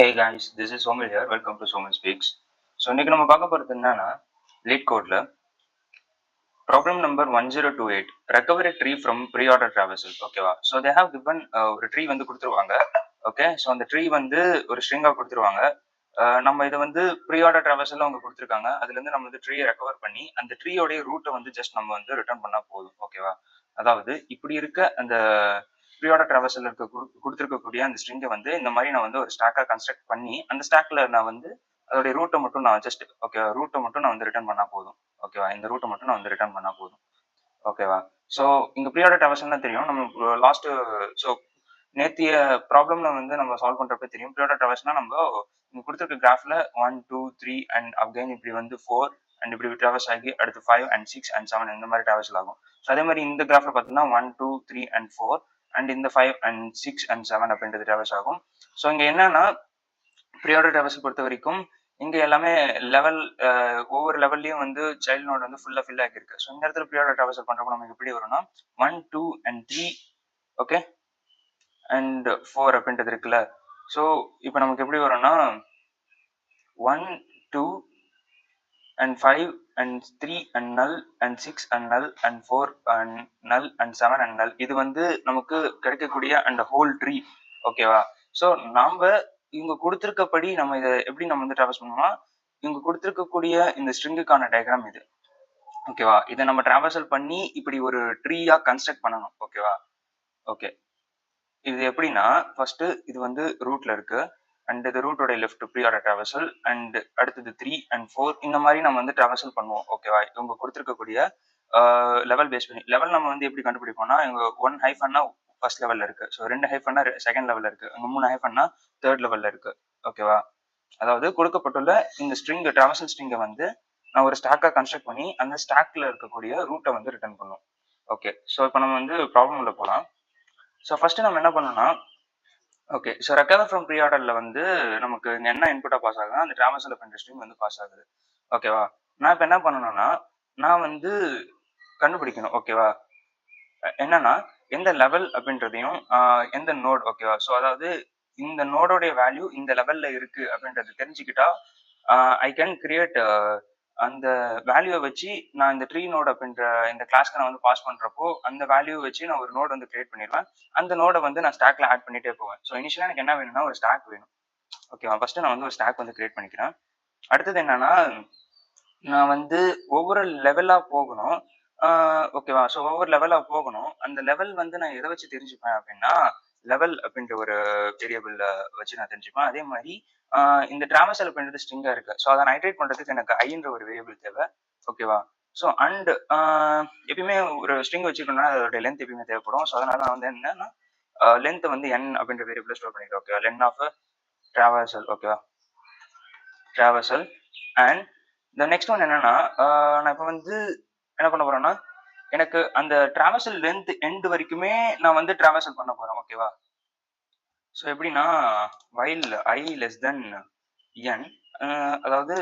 Hey guys, this is Somil here. Welcome to Somil Speaks. So இன்னைக்கு நம்ம பார்க்க போகிறது என்னன்னா லீட் கோட்ல problem number 1028 recover a tree from pre order traversal. ஓகேவா? ஸோ தே ஹேவ் கிவன் ஒரு tree வந்து கொடுத்துருவாங்க. ஓகே, ஸோ அந்த ட்ரீ வந்து ஒரு ஸ்ட்ரிங்காக கொடுத்துருவாங்க. நம்ம இதை வந்து ப்ரீ ஆர்டர் டிராவல்சல் அவங்க கொடுத்துருக்காங்க. அதுலேருந்து நம்ம வந்து ட்ரீயை ரெக்கவர் பண்ணி அந்த ட்ரீயோடைய ரூட்டை வந்து ஜஸ்ட் நம்ம வந்து ரிட்டர்ன் பண்ணால் போதும். ஓகேவா? அதாவது இப்படி இருக்க அந்த ப்ரீ ஆர்டர் டிராவல்சல் இருக்க கொடுத்துருக்கக்கூடிய அந்த ஸ்ட்ரிங்கை வந்து இந்த மாதிரி நான் வந்து ஒரு ஸ்டாக்காக கன்ஸ்ட்ரக்ட் பண்ணி அந்த ஸ்டாக்ல நான் வந்து அதோடைய ரூட்டை மட்டும் நான் ஜஸ்ட் ஓகே ரூட்டை மட்டும் நான் வந்து ரிட்டர்ன் பண்ணா போதும். ஓகேவா? இந்த ரூட்டை மட்டும் நான் வந்து ரிட்டர்ன் பண்ணா போதும். ஓகேவா? ஸோ இங்க ப்ரீ ஆர்டர் டிராவல்சல் தான் தெரியும். நம்ம லாஸ்ட் ஸோ நேத்திய ப்ராப்ளம்ல வந்து நம்ம சால்வ் பண்றப்ப தெரியும். ப்ரீ ஆர்டர் டிராவல்ஸ்னா நம்ம இங்க கொடுத்துருக்க கிராஃப்ல 1 2 3 அண்ட் அகைன் இப்படி வந்து 4 அண்ட் இப்படி டிராவல்ஸ் ஆகி அடுத்து 5 அண்ட் 6 அண்ட் 7 இந்த மாதிரி டிராவல்ஸ் ஆகும். ஸோ அதே மாதிரி இந்த கிராஃப்ல பார்த்தீங்கன்னா 1 2 3 அண்ட் 4 அண்ட் இந்த 5 அண்ட் 6 அண்ட் 7 அப்படின்றது டிராவல்ஸ் ஆகும். ஸோ இங்க என்னன்னா ப்ரீ ஆர்டர் டிராவல்ஸ் பொறுத்த வரைக்கும் இங்க எல்லாமே லெவல் ஒவ்வொரு லெவல்லையும் வந்து சைல்ட் நோட் வந்து ஃபுல்லா ஃபில் ஆகிருக்கு. ஸோ இந்த இடத்துல ப்ரீ ஆர்டர் டிராவல்சல் பண்றப்போ நமக்கு எப்படி வரும்னா 1 2 அண்ட் 3 ஓகே அண்ட் 4 அப்படின்றது இருக்குல்ல. ஸோ இப்போ நமக்கு எப்படி வரும்னா 1 2 அண்ட் 5 அண்ட் 3 அண்ட் நல் அண்ட் 6 அண்ட் நல் அண்ட் 4 அண்ட் நல் அண்ட் 7 அண்ட் நல். இது வந்து நமக்கு கிடைக்கக்கூடிய அந்த ஹோல் ட்ரீ. ஓகேவா? ஸோ நாம இவங்க கொடுத்துருக்கப்படி நம்ம இதை எப்படி நம்ம வந்து டிராவல்ஸ் பண்ணுவோம்னா இவங்க கொடுத்துருக்கக்கூடிய இந்த ஸ்ட்ரிங்குக்கான டயக்ராம் இது. ஓகேவா? இதை நம்ம டிராவல்சல் பண்ணி இப்படி ஒரு ட்ரீயா கன்ஸ்ட்ரக்ட் பண்ணணும். ஓகேவா? ஓகே, இது எப்படின்னா ஃபர்ஸ்ட் இது வந்து ரூட்ல இருக்கு அண்ட் இது ரூட்டோட லெஃப்ட் ப்ரீ ஆர்டர் டிராவல்சல் அண்ட் அடுத்தது 3 அண்ட் 4 இந்த மாதிரி நம்ம வந்து டிராவல்சல் பண்ணுவோம். ஓகேவா? இவங்க கொடுத்துருக்கக்கூடிய லெவல் பேஸ் பண்ணி லெவல் நம்ம வந்து எப்படி கண்டுபிடிப்போம்னா இவங்க 1 ஹைஃபன்னா ஃபர்ஸ்ட் லெவல்ல இருக்கு. ஸோ 2 ஹைஃபன்னா செகண்ட் லெவல்ல இருக்கு. 3 ஹைஃபன்னா தேர்ட் லெவல்ல இருக்கு. ஓகேவா? அதாவது கொடுக்கப்பட்டுள்ள இந்த ஸ்ட்ரிங் டிராவல்சல் ஸ்ட்ரிங்கை வந்து நான் ஒரு ஸ்டாக்காக கன்ஸ்ட்ரக்ட் பண்ணி அந்த ஸ்டாக்ல இருக்கக்கூடிய ரூட்டை வந்து ரிட்டர்ன் பண்ணுவோம். ஓகே, ஸோ இப்போ நம்ம வந்து ப்ராப்ளம் உள்ள போகலாம். ஸோ ஃபர்ஸ்ட் நம்ம என்ன பண்ணோம்னா okay, so recover from pre ஆர்டர்ல வந்து நமக்கு என்ன இன்புட்டா பாஸ் ஆகுதுன்னா அந்த டிராவல்சல் அப்படின்ற ஸ்ட்ரிங் வந்து பாஸ் ஆகுது. ஓகேவா? நான் இப்போ என்ன பண்ணணும்னா நான் வந்து கண்டுபிடிக்கணும். ஓகேவா? என்னன்னா எந்த லெவல் அப்படின்றதையும் எந்த நோட். ஓகேவா? ஸோ அதாவது இந்த நோடோடைய வேல்யூ இந்த லெவல்ல இருக்கு அப்படின்றது தெரிஞ்சுக்கிட்டா ஐ கேன் கிரியேட் அந்த வேல்யூவை வச்சு நான் இந்த ட்ரீ நோட் அப்படின்ற இந்த கிளாஸ்க்கு நான் வந்து பாஸ் பண்றப்போ அந்த வேல்யூவை வச்சு நான் ஒரு நோட் வந்து கிரியேட் பண்ணிடுவேன். அந்த நோடை வந்து நான் ஸ்டாக்ல ஆட் பண்ணிட்டே போவேன். ஸோ இனிஷியலா எனக்கு என்ன வேணும்னா ஒரு ஸ்டாக் வேணும். ஓகேவா? ஃபர்ஸ்ட் நான் வந்து ஒரு ஸ்டாக் வந்து கிரியேட் பண்ணிக்கிறேன். அடுத்தது என்னன்னா நான் வந்து ஒவ்வொரு லெவலா போகணும். ஓகேவா? ஸோ ஒவ்வொரு லெவலா போகணும். அந்த லெவல் வந்து நான் எதை வச்சு தெரிஞ்சுப்பேன் அப்படின்னா லெவல் அப்படின்ற ஒரு வேரியபிள் வச்சு நான் தெரிஞ்சுப்பேன். அதே மாதிரி இந்த டிராவல்சல் அப்படின்றது ஸ்ட்ரிங்கா இருக்கு. ஸோ அதை நான் ஐட்ரேட் பண்றதுக்கு எனக்கு ஐன்ற ஒரு வேரியபிள் தேவை. ஓகேவா? ஸோ அண்ட் எப்பயுமே ஒரு ஸ்ட்ரிங் வச்சுக்கணும்னா அதோட லென்த் எப்பயுமே தேவைப்படும். ஸோ அதனால நான் வந்து என்னன்னா லென்த் வந்து n அப்படின்ற வேரியபிள் ஸ்டோர் பண்ணிக்கிறேன். ஓகேவா? Len of traversal. ஓகேவா? டிராவல்சல் அண்ட் இந்த நெக்ஸ்ட் ஒன் என்னன்னா நான் இப்போ வந்து என்ன பண்ண போறேன்னா எனக்கு அந்த டிராவல்சல் லென்த் எண்ட் வரைக்குமே நான் வந்து டிராவல்சல் பண்ண போறேன். ஓகேவா? ஸோ எப்படின்னா வைல் ஐ லெஸ் தென் n அதாவது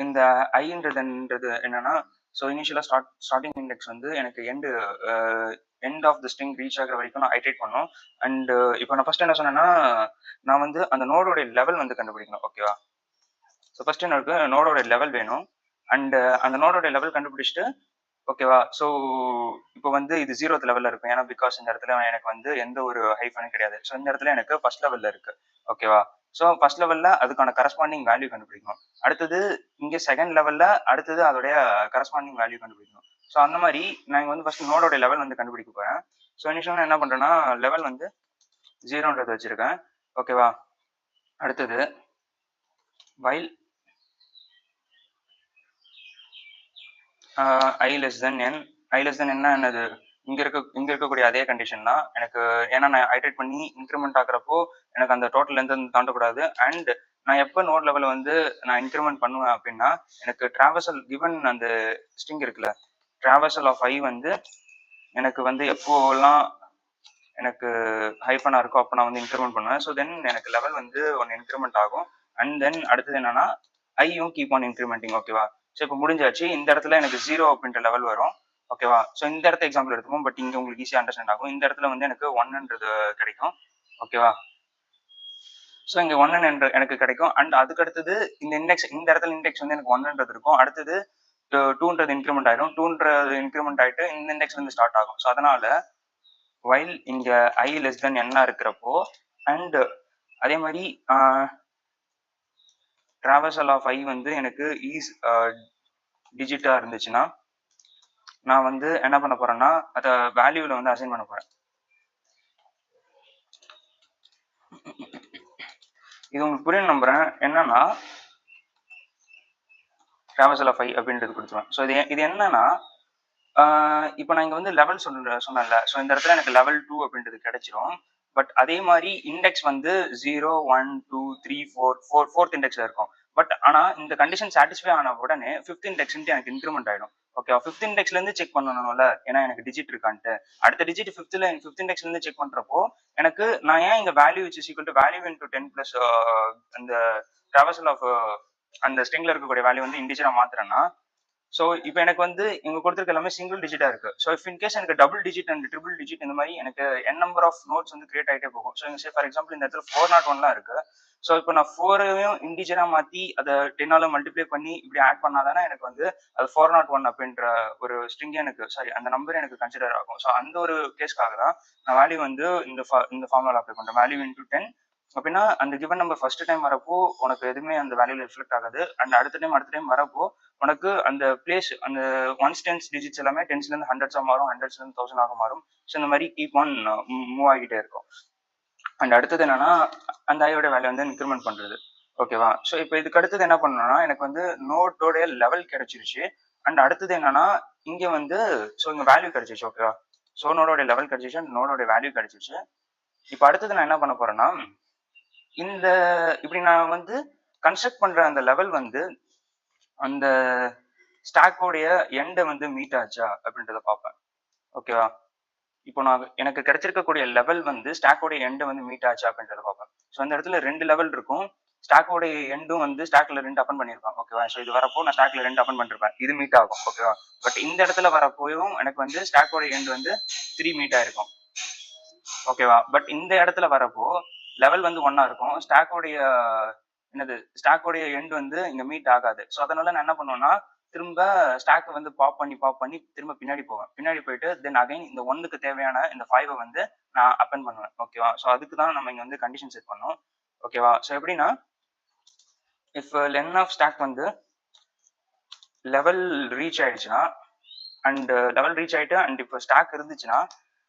இந்த ஐன்றது என்னன்னா ஸோ இனிஷியலா ஸ்டார்டிங் இண்டெக்ஸ் வந்து எனக்கு end of the string reach ஆகிற வரைக்கும் நான் ஐட்ரேட் பண்ணணும். அண்ட் இப்போ நான் ஃபர்ஸ்ட் என்ன சொன்னேன்னா நான் வந்து அந்த நோடோட லெவல் வந்து கண்டுபிடிக்கணும். ஓகேவா? ஸோ ஃபர்ஸ்ட் எனக்கு நோடோட லெவல் வேணும் அண்ட் அந்த நோடோட லெவல் கண்டுபிடிச்சிட்டு ஓகேவா? ஸோ இப்போ வந்து இது 0th லெவல்ல இருக்கும். ஏன்னா பிகாஸ் இந்த இடத்துல எனக்கு வந்து எந்த ஒரு ஹைஃபனும் கிடையாது. ஸோ இந்த இடத்துல எனக்கு ஃபர்ஸ்ட் லெவல்ல இருக்கு. ஓகேவா? ஸோ ஃபர்ஸ்ட் லெவல்ல அதுக்கான கரஸ்பாண்டிங் வேல்யூ கண்டுபிடிக்கணும். அடுத்தது இங்கே செகண்ட் லெவல்ல அடுத்தது அதோடைய கரஸ்பாண்டிங் வேல்யூ கண்டுபிடிக்கணும். ஸோ அந்த மாதிரி நான் வந்து ஃபர்ஸ்ட் நோடோட லெவல் வந்து கண்டுபிடிக்க போறேன். ஸோ இனிஷியலாக என்ன பண்றேன்னா லெவல் வந்து 0ன்றது வச்சிருக்கேன். ஓகேவா? அடுத்தது வைல் ஐ லெஸ் தென் n. ஐ லெஸ் தென் என்னது இங்க இருக்கக்கூடிய அதே கண்டிஷன் தான் எனக்கு. ஏன்னா நான் ஐட்ரேட் பண்ணி இன்க்ரிமெண்ட் ஆகுறப்போ எனக்கு அந்த டோட்டல் லென்த் தாண்டக்கூடாது. அண்ட் நான் எப்போ நோட் லெவலில் வந்து நான் இன்க்ரிமெண்ட் பண்ணுவேன் அப்படின்னா எனக்கு டிராவல்சல் கிவன் அந்த ஸ்ட்ரிங் இருக்குல்ல டிராவல்சல் ஆஃப் ஐ வந்து எனக்கு வந்து எப்போலாம் எனக்கு ஹைஃபனா இருக்கோ அப்போ நான் வந்து இன்க்ரிமெண்ட் பண்ணுவேன். ஸோ தென் எனக்கு லெவல் வந்து ஒன்று இன்க்ரிமெண்ட் ஆகும். அண்ட் தென் அடுத்தது என்னன்னா ஐயும் கீப் ஆன் இன்க்ரிமெண்டிங். ஓகேவா? ஸோ இப்போ முடிஞ்சாச்சு. இந்த இடத்துல எனக்கு 0 அப்படின்ற லெவல் வரும். ஓகேவா? ஸோ இந்த இடத்த எக்ஸாம்பிள் எடுத்துப்போம். பட் இங்கே உங்களுக்கு ஈஸியாக அண்டர்ஸ்டாண்ட் ஆகும். இந்த இடத்துல வந்து எனக்கு 1ன்றது கிடைக்கும். ஓகேவா? ஸோ இங்கே ஒன்னு எனக்கு கிடைக்கும். அண்ட் அதுக்கு அடுத்தது இந்த இண்டெக்ஸ், இந்த இடத்துல இண்டெக்ஸ் வந்து எனக்கு ஒன்னுன்றது இருக்கும். அடுத்தது டூன்றது இன்க்ரிமெண்ட் ஆயிடும். டூன்றது இன்க்ரிமெண்ட் ஆயிட்டு இந்த இண்டெக்ஸ் வந்து ஸ்டார்ட் ஆகும். ஸோ அதனால வைல் இங்க I லெஸ் தென் என்ன இருக்கிறப்போ அண்ட் அதே மாதிரி ட்ராவர்சல் ஆஃப் I வந்து எனக்கு ஈஸ் டிஜிட்டா இருந்துச்சுன்னா நான் வந்து என்ன பண்ண போறேன்னா அதை வேல்யூல வந்து அசைன் பண்ண போறேன். இது உங்களுக்கு புரியும் நம்புறேன். என்னன்னா ட்ராவர்சல் ஆஃப் I அப்படின்றது கொடுத்துருவேன். ஸோ இது என்னன்னா இப்போ நான் இங்கே வந்து லெவல் சொன்னேன்ல. ஸோ இந்த இடத்துல எனக்கு லெவல் 2 அப்படின்றது கிடைச்சிரும். பட் அதே மாதிரி இண்டெக்ஸ் வந்து 0, 1, 2, 3, 4 ஃபோர்த் இண்டெக்ஸ்ல இருக்கும். பட் ஆனால் இந்த கண்டிஷன் சாட்டிஸ்ஃபை ஆன உடனே ஃபிஃப்த் இண்டெக்ஸ்ன்ட்டு எனக்கு இன்க்ரிமெண்ட் ஆயிடும். ஓகேவா? ஃபிஃப்த் இண்டெக்ஸ்ல இருந்து செக் பண்ணணும்ல, ஏன்னா எனக்கு டிஜிட் இருக்கான்ட்டு. அடுத்த டிஜிட் ஃபிஃப்த் இண்டெக்ஸ்ல இருந்து செக் பண்றப்போ எனக்கு நான் ஏன் இங்க value is equal to value into 10 plus அந்த ட்ராவர்சல் ஆஃப் அந்த ஸ்ட்ரிங்ல இருக்கக்கூடிய வேல்யூ வந்து இண்டிஜரா மாத்துறேன்னா, ஸோ இப்போ எனக்கு வந்து இங்க கொடுத்துருக்க எல்லாமே சிங்கிள் டிஜிட்டா இருக்கு. ஸோ இஃப் இன் கேஸ் எனக்கு double digit and triple digit இந்த மாதிரி எனக்கு n நம்பர் ஆஃப் நோட்ஸ் வந்து கிரியேட் ஆகிட்டே போகும். ஸோ இங்க ஃபார் எக்ஸாம்பிள் இந்த இடத்துல 401 இருக்கு. ஸோ இப்போ நான் 4ஐயும் இண்டிஜரா மாத்தி அதை 10ஆல மல்டிப்ளை பண்ணி இப்படி ஆட் பண்ணாதானே எனக்கு வந்து அது 401 அப்படின்ற ஒரு ஸ்ட்ரிங் எனக்கு அந்த நம்பர் எனக்கு கன்சிடர் ஆகும். ஸோ அந்த ஒரு கேஸ்க்காக தான் நான் வேல்யூ வந்து இந்த ஃபார்முலா அப்ளை பண்றேன். வேல்யூ இன்டூ 10 அப்படின்னா அந்த கிவன் நம்பர் ஃபர்ஸ்ட் டைம் வரப்போ உனக்கு எதுவுமே அந்த வேல்யூல ரிஃப்ளெக்ட் ஆகாது. அண்ட் அடுத்த டைம் வரப்போ உனக்கு அந்த பிளேஸ் அந்த ஒன்ஸ் டென்ஸ் டிஜிட்ஸ் எல்லாமே டென்ஸ்ல இருந்து ஹண்ட்ரட்ஸா மாறும், ஹண்ட்ரட்ஸ்ல இருந்து 1000 ஆக மாறும். ஸோ இந்த மாதிரி கீப் ஆன் மூவ் ஆகிட்டே இருக்கும். அண்ட் அடுத்தது என்னன்னா அந்த ஐயோட வேல்யூ வந்து இன்க்ரிமெண்ட் பண்றது. ஓகேவா? ஸோ இப்போ இதுக்கு அடுத்தது என்ன பண்ணணும்னா எனக்கு வந்து நோட்டோடைய லெவல் கிடைச்சிருச்சு. அண்ட் அடுத்தது என்னன்னா இங்க வந்து ஸோ இங்க வேல்யூ கிடைச்சிருச்சு. ஓகேவா? ஸோ நோடோட லெவல் கிடைச்சிருச்சு அண்ட் நோடோட வேல்யூ கிடைச்சிருச்சு. இப்போ அடுத்தது நான் என்ன பண்ண போறேன்னா இந்த இப்படி நான் வந்து கன்ஸ்ட்ரக்ட் பண்ற அந்த லெவல் வந்து அந்த ஸ்டாக்கோடைய எண்டை வந்து மீட் ஆச்சா அப்படின்றத பார்ப்பேன். ஓகேவா? இப்போ நான் எனக்கு கிடைச்சிருக்கக்கூடிய லெவல் வந்து ஸ்டாக்கோடைய எண்டை வந்து மீட் ஆச்சா அப்படின்றத பார்ப்பேன். ஸோ அந்த இடத்துல 2 லெவல் இருக்கும். ஸ்டாக்கோடைய எண்டும் வந்து ஸ்டாக்ல 2 அப்பன் பண்ணியிருப்பேன். ஓகேவா? ஸோ இது வரப்போ நான் ஸ்டாக்ல 2 அப்பன் பண்ணிருப்பேன். இது மீட் ஆகும். ஓகேவா? பட் இந்த இடத்துல வரப்போயும் எனக்கு வந்து ஸ்டாக்கோடைய எண்ட் வந்து 3 மீட் ஆயிருக்கும். ஓகேவா? பட் இந்த இடத்துல வரப்போ லெவல் வந்து 1 இருக்கும். ஸ்டாக்கோடைய எண்ட் வந்து இங்க மீட் ஆகாது. ஸோ அதனால நான் என்ன பண்ணுவேன்னா திரும்ப ஸ்டாக் வந்து பாப் பண்ணி திரும்ப பின்னாடி போவேன். பின்னாடி போயிட்டு தென் அகைன் இந்த 1க்கு தேவையான இந்த 5 வந்து நான் அப்பன் பண்ணுவேன். ஓகேவா? ஸோ அதுக்கு தான் நம்ம இங்க வந்து கண்டிஷன் செட் பண்ணோம். ஓகேவா? ஸோ எப்படின்னா இஃப் லென் ஆஃப் ஸ்டாக் வந்து லெவல் ரீச் ஆயிடுச்சுன்னா அண்ட் லெவல் ரீச் ஆயிட்டு அண்ட் இப்போ ஸ்டாக் இருந்துச்சுன்னா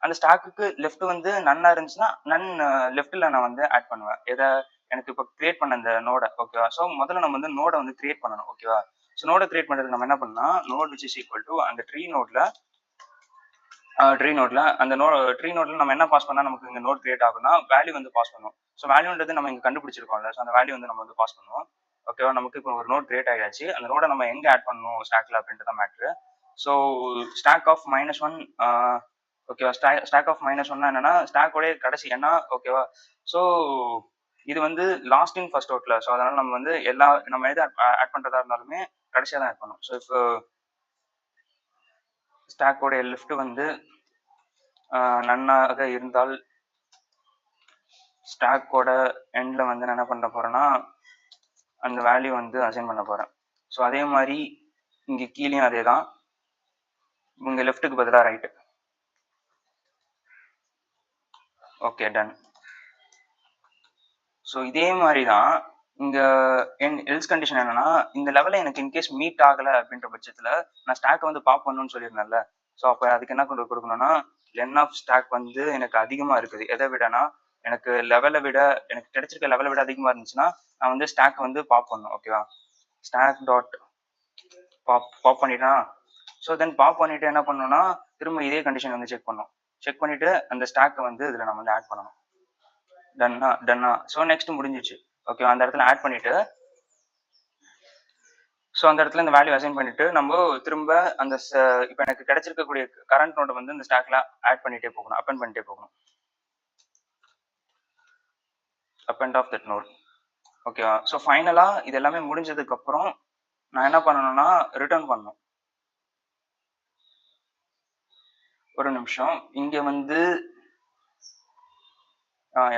அந்த ஸ்டாக்குக்கு லெஃப்ட் வந்து நன்னா இருந்துச்சுன்னா நன் லெஃப்ட்ல நான் வந்து ஆட் பண்ணுவேன். எதை எனக்கு இப்போ கிரியேட் பண்ண அந்த நோடை. ஓகேவா? ஸோ முதல்ல நம்ம வந்து நோடை வந்து கிரியேட் பண்ணணும். ஓகேவா? ஸோ நோடை கிரியேட் பண்ணுறதுக்கு நம்ம என்ன பண்ணலாம், node which is equal to அந்த ட்ரீ நோட்ல அந்த ட்ரீ நோட்ல நம்ம என்ன பாஸ் பண்ணா நமக்கு இங்க நோட் கிரியேட் ஆகும்னா வேல்யூ வந்து பாஸ் பண்ணுவோம். ஸோ வேல்யூன்றது நம்ம இங்க கண்டுபிடிச்சிருக்கோம்ல. ஸோ அந்த வேல்யூ வந்து நம்ம வந்து பாஸ் பண்ணுவோம். ஓகேவா? நமக்கு இப்போ ஒரு நோட் கிரியேட் ஆகியாச்சு. அந்த நோடை நம்ம எங்க ஆட் பண்ணணும் ஸ்டாக்ல அப்படின்றத மேட்ரு. ஸோ ஸ்டாக் ஆஃப் -1 ஓகேவா? ஸ்டாக் ஆஃப் -1 என்னன்னா ஸ்டாக்கோடைய கடைசி என்ன. ஓகேவா? ஸோ இது வந்து லாஸ்ட் இன் ஃபர்ஸ்ட் அவுட்ல. ஸோ அதனால நம்ம வந்து நம்ம எது ஆட் பண்றதா இருந்தாலுமே கடைசியா தான் ஆட் பண்ணணும். ஸோ இப்போ ஸ்டாக்கோடைய லெஃப்ட் வந்து நன்னாக இருந்தால் ஸ்டாக்கோட எண்ட்ல வந்து நான் என்ன பண்ண போறேன்னா அந்த வேல்யூ வந்து அசைன் பண்ண போறேன். ஸோ அதே மாதிரி இங்க கீழேயும் அதே தான். இங்க லெஃப்ட்டுக்கு பதிலாக ரைட்டு. Okay, ton. ஸோ இதே மாதிரி தான் இங்க எல்ஸ் கண்டிஷன் என்னன்னா இந்த லெவலில் எனக்கு இன்கேஸ் மீட் ஆகலை அப்படின்ற பட்சத்தில் நான் ஸ்டாக்கை வந்து பாப் பண்ணணும்னு சொல்லியிருந்தேன்ல. ஸோ அப்போ அதுக்கு என்ன கொடுக்கணும்னா லென் ஆஃப் ஸ்டாக் வந்து எனக்கு அதிகமாக இருக்குது. எதை விடனா எனக்கு எனக்கு கிடைச்சிருக்க லெவலை விட அதிகமாக இருந்துச்சுன்னா நான் வந்து ஸ்டாக் வந்து பாப் பண்ணணும். ஓகேவா? ஸ்டாக் டாட் பாப் பண்ணிட்டா. ஸோ தென் பாப் பண்ணிட்டு என்ன பண்ணணும்னா திரும்ப இதே கண்டிஷன் வந்து செக் பண்ணிட்டு அந்த ஸ்டாக்கை வந்து இதில் நம்ம வந்து ஆட் பண்ணணும். டன்னா. ஸோ நெக்ஸ்ட் முடிஞ்சிச்சு. ஓகே, அந்த இடத்துல ஆட் பண்ணிட்டு ஸோ அந்த இடத்துல இந்த வேல்யூ அசைன் பண்ணிட்டு நம்ம திரும்ப அந்த இப்போ எனக்கு கிடைச்சிருக்கக்கூடிய கரண்ட் நோட்டை வந்து இந்த ஸ்டாக்ல ஆட் பண்ணிட்டே போகணும், அப்பெண்ட் பண்ணிட்டே போகணும். Append of that node. ஓகேவா? ஸோ ஃபைனலாக இது எல்லாமே முடிஞ்சதுக்கு அப்புறம் நான் என்ன பண்ணணும்னா ரிட்டர்ன் பண்ணணும். ஒரு நிமிஷம். இங்கே வந்து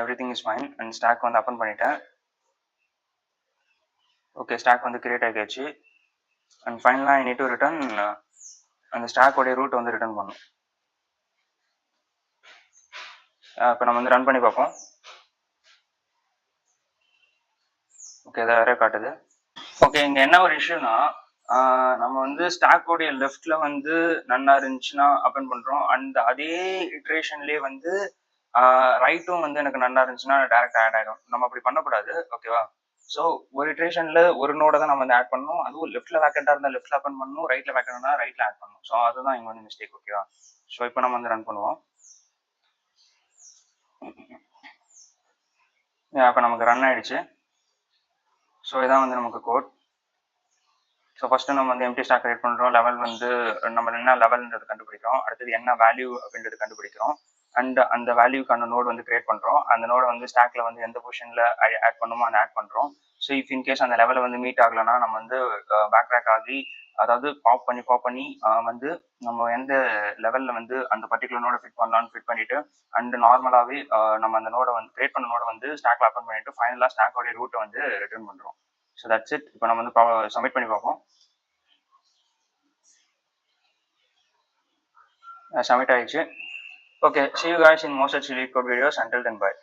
everything is fine and stack வந்து அப்பன் பண்ணிட்டேன். ஓகே, ஸ்டாக் வந்து கிரியேட் ஆகிடுச்சு. அண்ட் ஃபைனலாக ஐ நீட் டு ரிட்டர்ன் அந்த ஸ்டாக்கோடைய ரூட் வந்து ரிட்டர்ன் பண்ணும். இப்போ நம்ம வந்து ரன் பண்ணி பார்ப்போம். ஓகே, அதை வேற காட்டுது. ஓகே, இங்கே என்ன ஒரு இஷ்யூனா, நம்ம வந்து ஸ்டாக்கோடைய லெஃப்ட்ல வந்து நன்னா இருந்துச்சுன்னா அப்பன் பண்ணுறோம். அண்ட் அதே இட்ரேஷன்லேயே வந்து ரைட்டும் வந்து எனக்கு நல்லா இருந்துச்சுன்னா டேரக்ட் ஆட் ஆகிடும். நம்ம அப்படி பண்ணக்கூடாது. ஓகேவா? ஸோ ஒரு இட்ரேஷன்ல ஒரு நோட தான் நம்ம வந்து ஆட் பண்ணணும். அதுவும் லெஃப்ட்ல வேக்கண்டா இருந்தால் லெஃப்ட்ல அப்பன் பண்ணணும், ரைட்ல வேக்கண்டா ரைட்ல ஆட் பண்ணணும். ஸோ அதுதான் இங்கே வந்து மிஸ்டேக். ஓகேவா? ஸோ இப்போ நம்ம வந்து ரன் பண்ணுவோம். இப்போ நமக்கு ரன் ஆயிடுச்சு. ஸோ இதான் வந்து நமக்கு கோட். ஸோ ஃபர்ஸ்ட் நம்ம வந்து எம்டி ஸ்டாக் கிரியேட் பண்ணுறோம். லெவல் வந்து நம்ம என்ன லெவல்ன்றது கண்டுபிடிக்கிறோம். அடுத்தது என்ன வேல்யூ அப்படின்றது கண்டுபிடிக்கிறோம். அண்ட் அந்த வேல்யூக்கான நோடு வந்து கிரியேட் பண்ணுறோம். அந்த நோடு வந்து ஸ்டாக்ல வந்து எந்த பொசிஷனில் ஆட் பண்ணுமோ அந்த ஆட் பண்ணுறோம். ஸோ இஃப் இன்கேஸ் அந்த லெவலை வந்து மீட் ஆகலைன்னா நம்ம வந்து பேக் ட்ராக் ஆகி, அதாவது பாப் பண்ணி வந்து நம்ம எந்த லெவலில் வந்து அந்த பர்டிகுலர் நோட ஃபிட் பண்ணலாம்னு ஃபிட் பண்ணிட்டு அண்ட் நார்மலாகவே நம்ம அந்த நோட வந்து கிரியேட் பண்ண நோட வந்து ஸ்டாக்ல அப்பன் பண்ணிட்டு ஃபைனலாக ஸ்டாக்கோடைய ரூட்டை வந்து ரிட்டர்ன் பண்ணுறோம். So that's it. இப்போ நம்ம வந்து சப்மிட் பண்ணி பார்ப்போம். Submit ஆயிடுச்சு. Okay, see you guys in more such LeetCode videos. Until then, bye.